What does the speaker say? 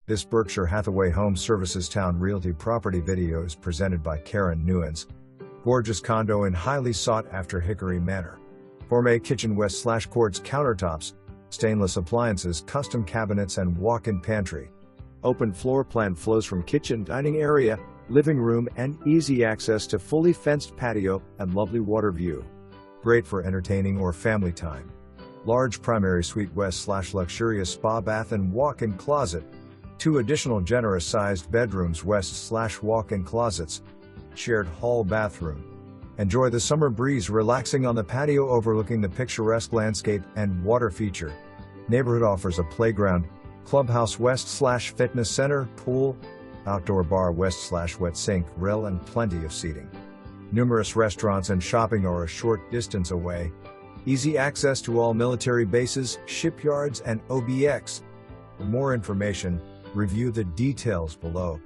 This Berkshire Hathaway Home Services Towne Realty property video is presented by Karen Newens. Gorgeous condo in highly sought-after Hickory Manor. Gourmet kitchen west/quartz countertops, stainless appliances, custom cabinets and walk-in pantry. Open floor plan flows from kitchen, dining area, living room and easy access to fully fenced patio and lovely water view. Great for entertaining or family time. Large primary suite west/luxurious spa bath and walk-in closet. 2 additional generous-sized bedrooms west/walk-in closets. Shared hall bathroom. Enjoy the summer breeze relaxing on the patio overlooking the picturesque landscape and water feature. Neighborhood offers a playground, clubhouse west/fitness center, pool, outdoor bar west/wet sink, grill and plenty of seating. Numerous restaurants and shopping are a short distance away. Easy access to all military bases, shipyards and OBX. For more information, review the details below.